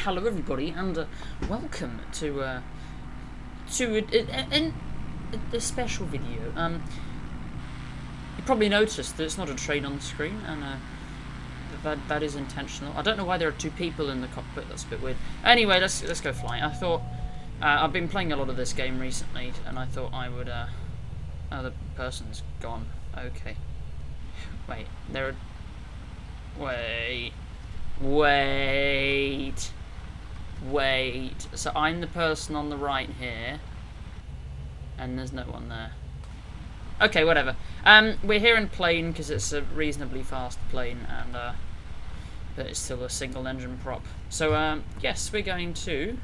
hello everybody, and welcome to a special video. You probably noticed that it's not a train on the screen, and that is intentional. I don't know why there are two people in the cockpit. That's a bit weird. Anyway, let's go flying. I thought I've been playing a lot of this game recently, and I thought I would. Oh, the person's gone. Okay. Wait, there are. Wait. So I'm the person on the right here, and there's no one there. Okay, whatever. We're here in plane because it's a reasonably fast plane, and but it's still a single engine prop. So yes, we're going to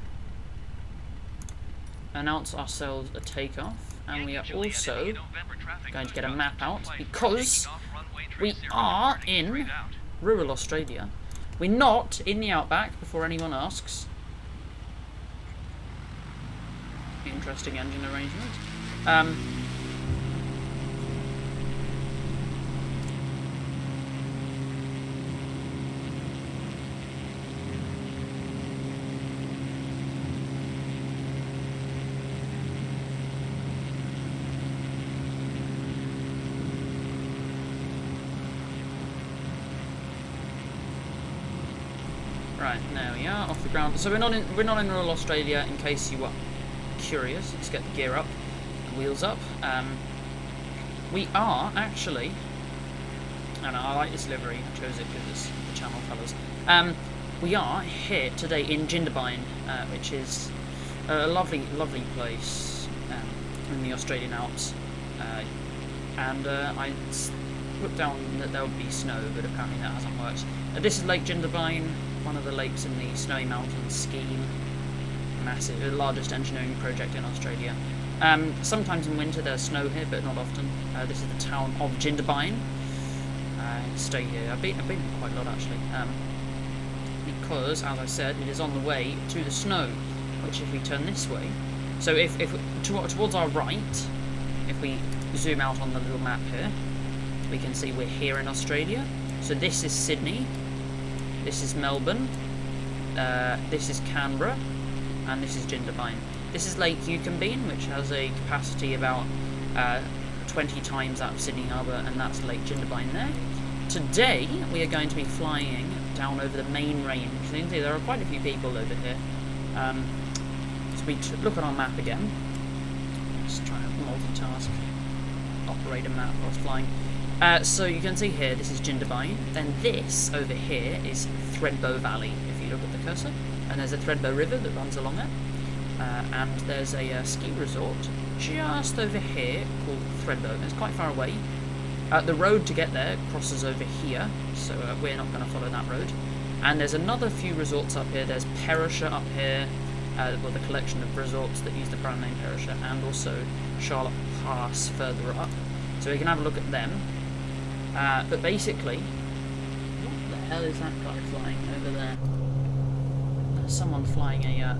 announce ourselves a takeoff, and we are also going to get a map out because we are in rural Australia. We're not in the outback, before anyone asks. Interesting engine arrangement. Right, there we are, off the ground. So we're not in rural Australia, in case you are curious. Let's get the gear up, the wheels up. We are actually, and I like this livery. I chose it because it's the channel colours. We are here today in Jindabyne, which is a lovely place in the Australian Alps. And I put down that there would be snow, but apparently that hasn't worked. This is Lake Jindabyne, one of the lakes in the Snowy Mountains scheme. Massive, the largest engineering project in Australia. Sometimes in winter there's snow here, but not often. This is the town of Jindabyne. Stay here. I've been quite a lot actually, because, as I said, it is on the way to the snow. Which, if we turn this way, so if towards our right, if we zoom out on the little map here, we can see we're here in Australia. So this is Sydney. This is Melbourne, this is Canberra, and this is Jindabyne. This is Lake Yukonbean, which has a capacity about 20 times that of Sydney Harbour, and that's Lake Jindabyne there. Today we are going to be flying down over the main range. So you can see there are quite a few people over here. So we look at our map again. Let's try to multitask, operate a map whilst flying. So you can see here, this is Jindabyne, then this over here is Thredbo Valley, if you look at the cursor, and there's a Thredbo River that runs along it, and there's a ski resort just over here called Thredbo. It's quite far away. The road to get there crosses over here, so we're not going to follow that road. And there's another few resorts up here. There's Perisher up here, well, the collection of resorts that use the brand name Perisher, and also Charlotte Pass further up, so we can have a look at them. But basically, what the hell is that guy flying over there? There's someone flying a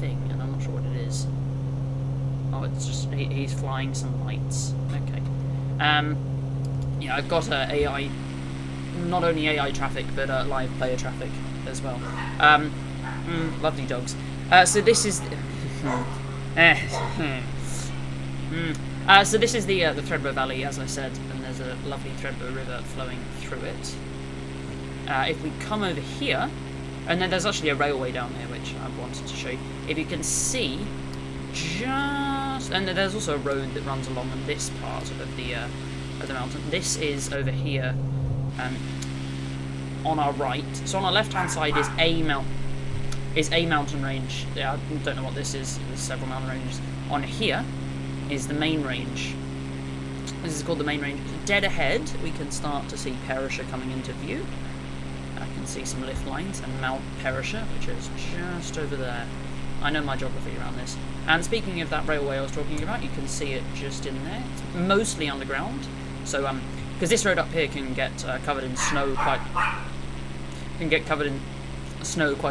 thing, and I'm not sure what it is. Oh, it's just he's flying some lights. Okay. Yeah, I've got AI, not only AI traffic, but live player traffic as well. Lovely dogs. So this is. So this is the Thredbo Valley, as I said, and there's a lovely Thredbo River flowing through it. If we come over here, and then there's actually a railway down there, which I wanted to show you. If you can see, and there's also a road that runs along this part of the mountain. This is over here, on our right. So on our left-hand side is a mountain range. Yeah, I don't know what this is. There's several mountain ranges. On here is the main range. This is called the main range. Dead ahead, we can start to see Perisher coming into view. I can see some lift lines and Mount Perisher, which is just over there. I know my geography around this. And speaking of that railway I was talking about, you can see it just in there. It's mostly underground. So, because this road up here can get covered in snow quite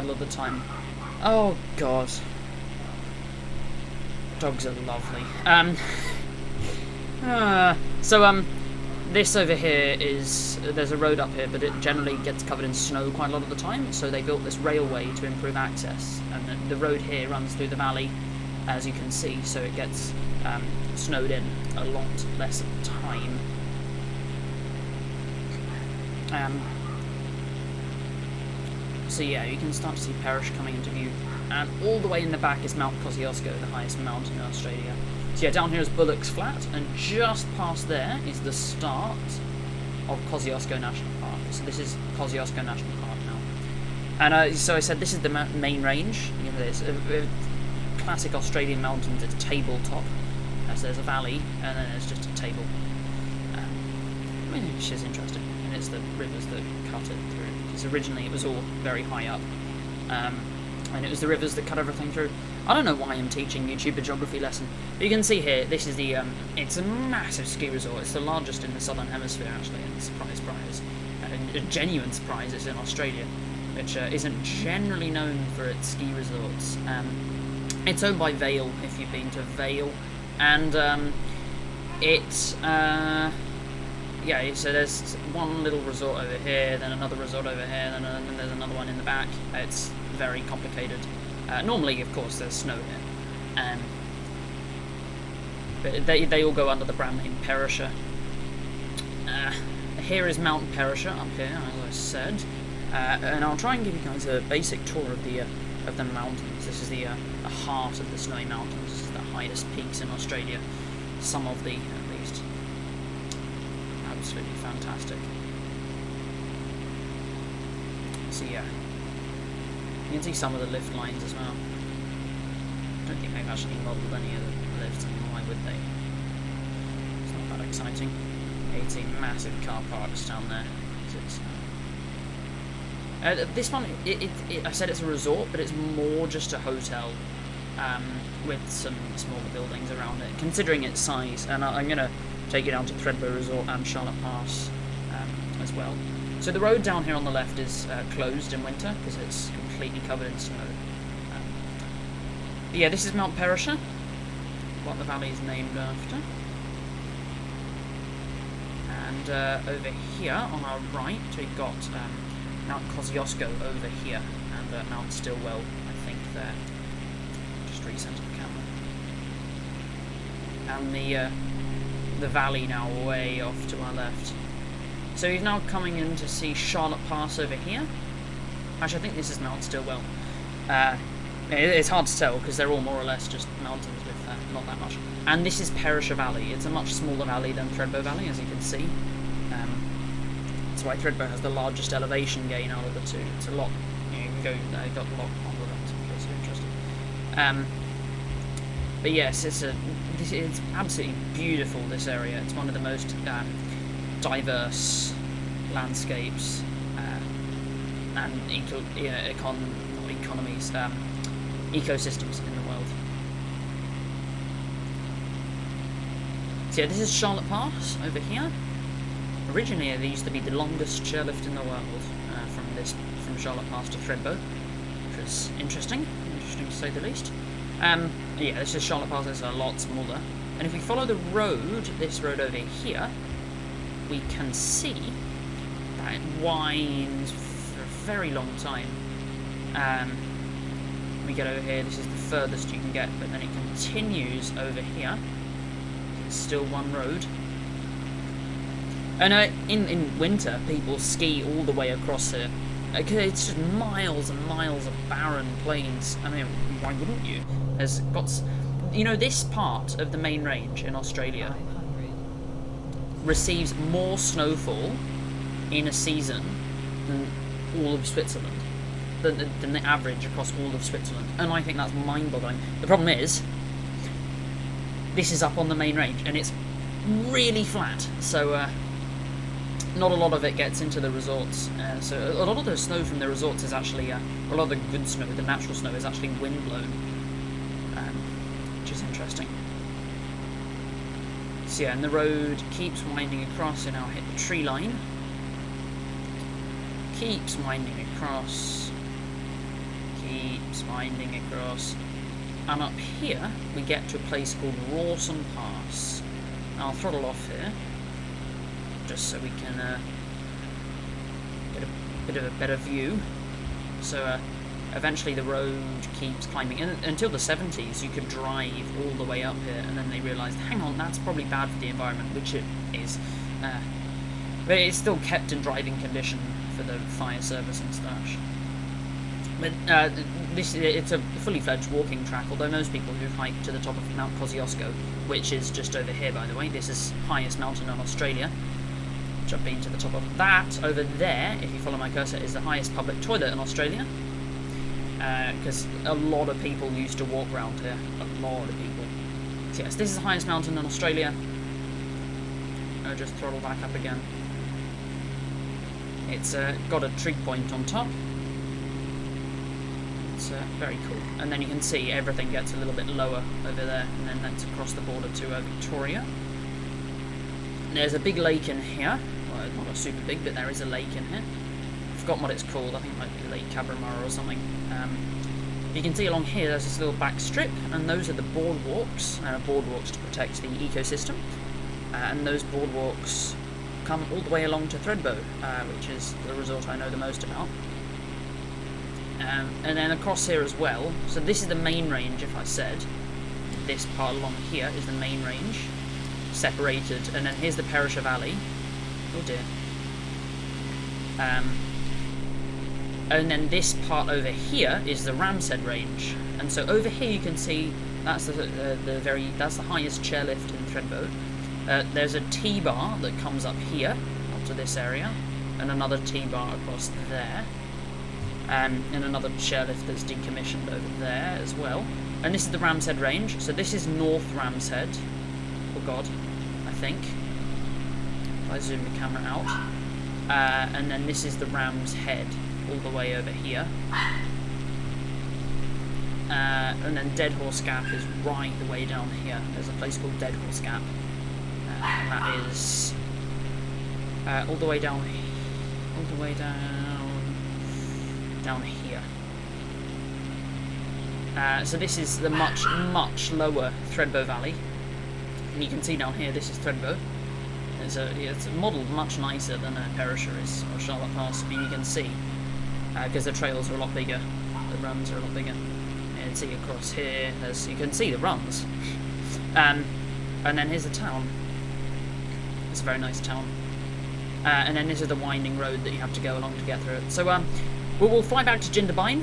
a lot of the time. Oh God. Dogs are lovely. So This over here is, there's a road up here, but it generally gets covered in snow quite a lot of the time, so they built this railway to improve access, and the road here runs through the valley, as you can see, so it gets snowed in a lot less of the time. So yeah, you can start to see Perish coming into view, and all the way in the back is Mount Kosciuszko, the highest mountain in Australia. So yeah, down here is Bullock's Flat, and just past there is the start of Kosciuszko National Park. So this is Kosciuszko National Park now. And so I said this is the main range. You know, there's a classic Australian mountains. It's a tabletop, so there's a valley, and then there's just a table. Which is interesting, and it's the rivers that cut it through. Because originally it was all very high up, and it was the rivers that cut everything through. I don't know why I'm teaching YouTube a geography lesson. But you can see here, this is the, it's a massive ski resort. It's the largest in the Southern Hemisphere, actually, and surprise, a genuine surprise, it's in Australia, which isn't generally known for its ski resorts. It's owned by Vail, if you've been to Vail, and yeah, so there's one little resort over here, then another resort over here, then there's another one in the back. It's very complicated. Normally, of course, there's snow here, but they all go under the brand name Perisher. Here is Mount Perisher up here, as I said, and I'll try and give you guys a basic tour of the mountains. This is the heart of the Snowy Mountains. This is the highest peaks in Australia. Some of the, at least. Absolutely fantastic. So yeah. You can see some of the lift lines as well. I don't think they've actually modelled any of the lifts, and why would they? It's not that exciting. 18 massive car parks down there. This one, I said it's a resort, but it's more just a hotel with some smaller buildings around it, considering its size. And I'm going to take you down to Thredbo Resort and Charlotte Pass as well. So the road down here on the left is closed in winter because it's completely covered in snow. Yeah, this is Mount Perisher, what the valley is named after. And over here on our right we've got Mount Kosciuszko over here, and Mount Stillwell, I think, there. Just recenter the camera. And the valley now way off to our left. So he's now coming in to see Charlotte Pass over here. Actually, I think this is Mount Stillwell. It's hard to tell because they're all more or less just mountains with not that much. And this is Perisher Valley. It's a much smaller valley than Thredbo Valley, as you can see. That's why Thredbo has the largest elevation gain out of the two. It's a lot. You can go. Got a lot on the left in case you're interested. But yes, it's absolutely beautiful. This area. It's one of the most diverse landscapes and ecosystems in the world. So yeah, this is Charlotte Pass over here. Originally, there used to be the longest chairlift in the world from Charlotte Pass to Thredbo, which was interesting to say the least. Yeah, this is Charlotte Pass. It's a lot smaller. And if we follow the road, this road over here, we can see that it winds for a very long time. We get over here, this is the furthest you can get, but then it continues over here. It's still one road. And in winter, people ski all the way across here. It's just miles and miles of barren plains. I mean, why wouldn't you? There's got, you know, this part of the main range in Australia receives more snowfall in a season than all of Switzerland, than the average across all of Switzerland, and I think that's mind-boggling. The problem is, this is up on the main range, and it's really flat, so not a lot of it gets into the resorts. So a lot of the snow from the resorts is actually, a lot of the good snow, the natural snow, is actually wind-blown, which is interesting. So yeah, and the road keeps winding across, and now hit the tree line. Keeps winding across. Keeps winding across. And up here, we get to a place called Rawson Pass. Now, I'll throttle off here, just so we can get a bit of a better view. So eventually the road keeps climbing. Until the 70s, you could drive all the way up here, and then they realised, hang on, that's probably bad for the environment, which it is. But it's still kept in driving condition for the fire service and such. But it's a fully fledged walking track, although most people who hike to the top of Mount Kosciuszko, which is just over here, by the way, this is highest mountain in Australia, which I've been to the top of. That over there, if you follow my cursor, is the highest public toilet in Australia, because a lot of people used to walk around here, a lot of people. So yes, this is the highest mountain in Australia. I'll just throttle back up again. It's got a trig point on top. It's very cool. And then you can see everything gets a little bit lower over there, and then that's across the border to Victoria. There's a big lake in here. Well, not a super big, but there is a lake in here. I've forgotten what it's called. I think it might be Lake Cabramatta or something. You can see along here there's this little back strip, and those are the boardwalks. Boardwalks to protect the ecosystem. And those boardwalks come all the way along to Thredbo, which is the resort I know the most about. And then across here as well, so this is the main range, if I said. This part along here is the main range, separated, and then here's the Perisher Valley. Oh dear. And then this part over here is the Ramshead Range. And so over here you can see that's that's the highest chairlift in Thredbo. There's a T-bar that comes up here, up to this area, and another T-bar across there, and another chairlift that's decommissioned over there as well. And this is the Ramshead Range, so this is North Ramshead. Oh god, I think. If I zoom the camera out. And then this is the Ram's Head, all the way over here. And then Dead Horse Gap is right the way down here. There's a place called Dead Horse Gap. And that is all the way down here. So this is the much lower Thredbo Valley, and you can see down here this is Thredbo. It's modelled much nicer than Perisher is, or Charlotte Pass. I mean, you can see because the trails are a lot bigger, the runs are a lot bigger. You can see across here, you can see the runs, and then here's the town. It's a very nice town. And then this is the winding road that you have to go along to get through it. So we'll fly back to Jindabyne,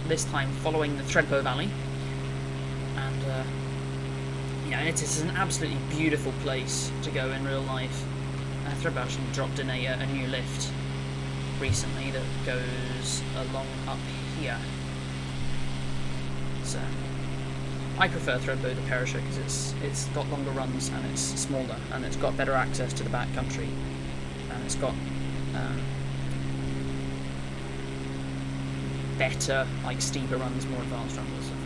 this time following the Thredbo Valley. And yeah, it's an absolutely beautiful place to go in real life. Thredbo actually dropped in a new lift recently that goes along up here. So I prefer Thredbo to Perisher because it's got longer runs and it's smaller and it's got better access to the backcountry and it's got better, like steeper runs, more advanced runs and stuff.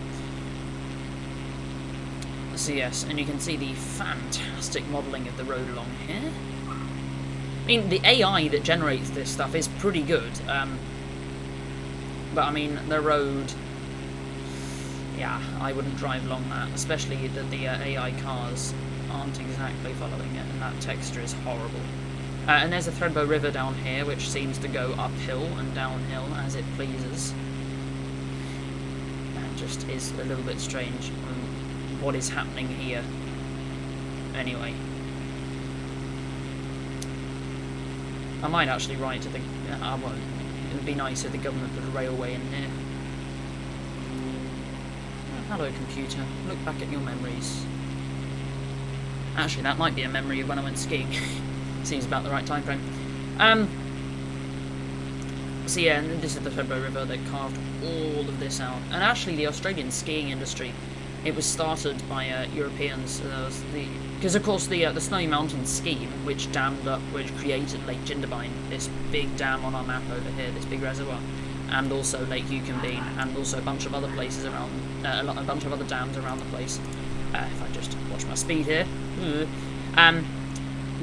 So yes, and you can see the fantastic modelling of the road along here. I mean, the AI that generates this stuff is pretty good, but I mean, the road, yeah, I wouldn't drive along that, especially that the AI cars aren't exactly following it, and that texture is horrible. And there's a Thredbo River down here, which seems to go uphill and downhill as it pleases. That just is a little bit strange. What is happening here? Anyway. I might actually write to the... I won't. It would be nice if the government put a railway in here. Hello, computer. Look back at your memories. Actually, that might be a memory of when I went skiing. Seems about the right time frame. So yeah, and this is the Thredbo River. They carved all of this out. And actually, the Australian skiing industry, it was started by Europeans. Because of course the Snowy Mountains scheme, which dammed up, which created Lake Jindabyne, this big dam on our map over here, this big reservoir, and also Lake Yukonbean, and also a bunch of other places around, a bunch of other dams around the place. If I just watch my speed here.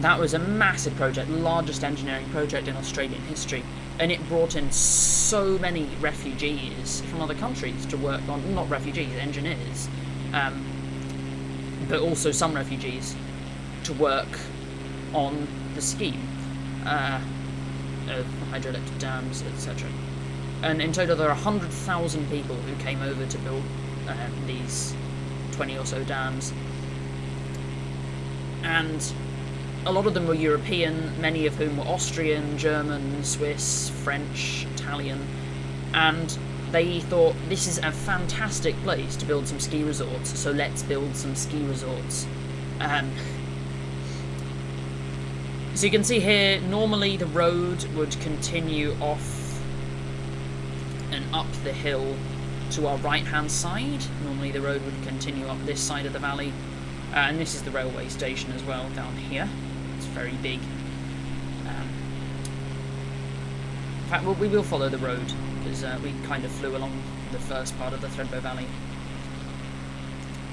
That was a massive project, largest engineering project in Australian history, and it brought in so many refugees from other countries to work on, not refugees, engineers, but also some refugees to work on the scheme of hydroelectric dams, etc. And in total, there are 100,000 people who came over to build these 20 or so dams. And a lot of them were European, many of whom were Austrian, German, Swiss, French, Italian, and they thought, this is a fantastic place to build some ski resorts, so let's build some ski resorts. So you can see here, normally the road would continue off and up the hill to our right-hand side. Normally the road would continue up this side of the valley. And this is the railway station as well, down here. It's very big. In fact, we will follow the road, because we kind of flew along the first part of the Thredbo Valley.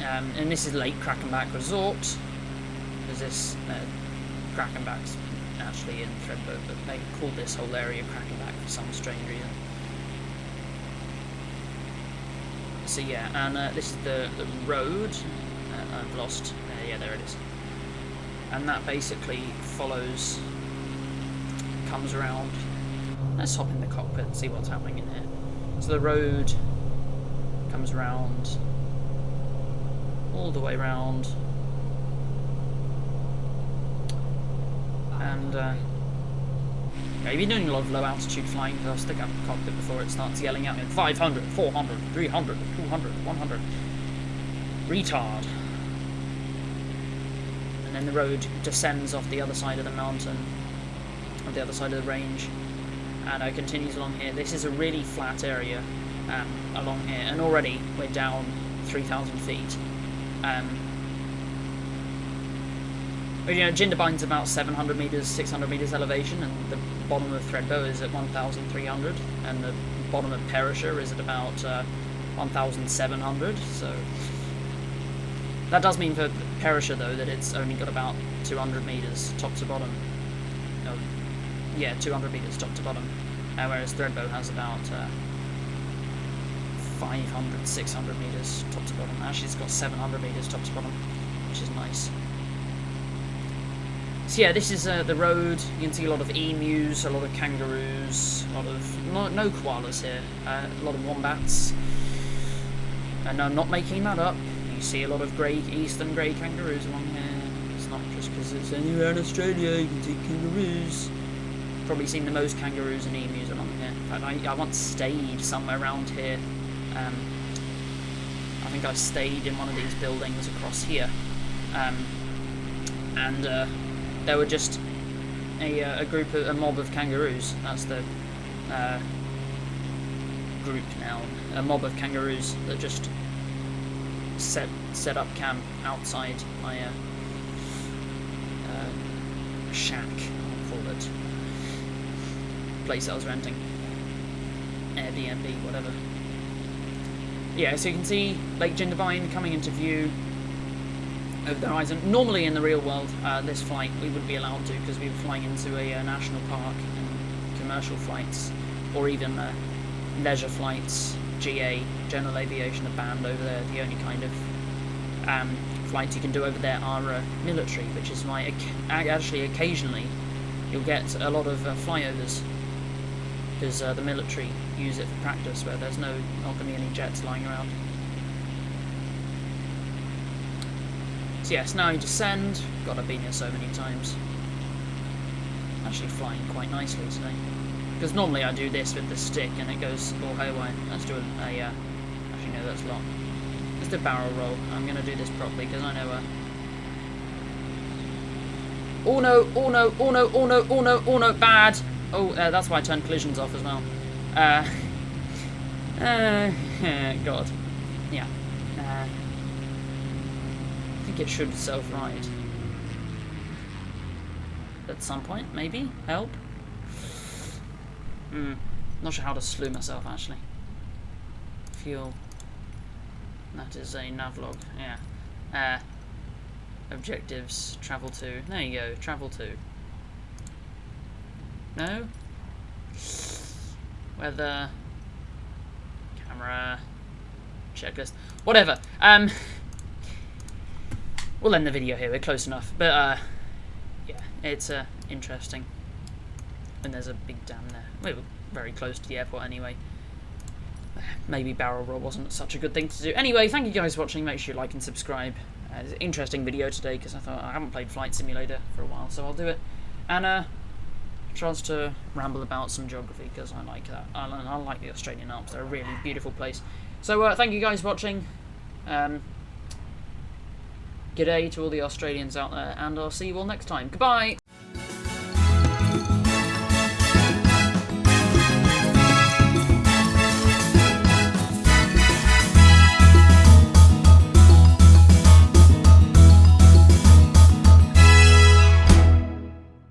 And this is Lake Krakenbach Resort. There's this Krakenbach's actually in Thredbo, but they call this whole area Krakenbach for some strange reason. So yeah, and this is the road. I've lost. Yeah, there it is. And that basically follows, comes around. Let's hop in the cockpit and see what's happening in here. So the road comes around, all the way around, and yeah, you've been doing a lot of low altitude flying, because I'll stick up the cockpit before it starts yelling at me. 500, 400, 300, 200, 100. Retard. And then the road descends off the other side of the mountain, on the other side of the range, and it continues along here. This is a really flat area along here, and already we're down 3,000 feet. But, you know, Jindabyne's about 700 metres, 600 metres elevation, and the bottom of Thredbo is at 1,300, and the bottom of Perisher is at about 1,700, so... That does mean for Perisher, though, that it's only got about 200 metres top to bottom. No, yeah, 200 metres top to bottom. Whereas Thredbo has about 500, 600 metres top to bottom. Actually, it's got 700 metres top to bottom, which is nice. So yeah, this is the road. You can see a lot of emus, a lot of kangaroos, a lot of... no koalas here. A lot of wombats. And I'm not making that up. You see a lot of eastern grey kangaroos along here. It's not just because it's anywhere in Australia you can see kangaroos. Probably seen the most kangaroos and emus along here. In fact, I once stayed somewhere around here. I think I stayed in one of these buildings across here. And there were just a mob of kangaroos. That's the group now. A mob of kangaroos that just set up camp outside my shack, I'll call it. Place I was renting. Airbnb, whatever. Yeah, so you can see Lake Jindabyne coming into view over the horizon. Normally in the real world, this flight we wouldn't be allowed to, because we were flying into a national park, and commercial flights, or even leisure flights, GA, General Aviation, are banned over there. The only kind of flights you can do over there are military, which is why actually occasionally you'll get a lot of flyovers, because the military use it for practice, where there's not going to be any jets lying around. So yes, now you descend. God, I've been here so many times. Actually flying quite nicely today. Because normally I do this with the stick and it goes all haywire. Let's do actually no, that's locked. Let's do a barrel roll. I'm going to do this properly because I know oh no, oh no, oh no, oh no, oh no, oh no, bad! Oh, that's why I turned collisions off as well. God. Yeah. I think it should self-ride. At some point, maybe? Help? Not sure how to slew myself, actually. Fuel. That is a navlog, yeah. Objectives, travel to. There you go, travel to. No? Weather. Camera. Checklist. Whatever. We'll end the video here, we're close enough. But, yeah, It's interesting. And there's a big dam there. We were very close to the airport anyway. Maybe barrel roll wasn't such a good thing to do. Anyway, thank you guys for watching. Make sure you like and subscribe. It's an interesting video today because I thought I haven't played Flight Simulator for a while, so I'll do it. And chance to ramble about some geography because I like that. I like the Australian Alps. They're a really beautiful place. So thank you guys for watching. G'day to all the Australians out there, and I'll see you all next time. Goodbye!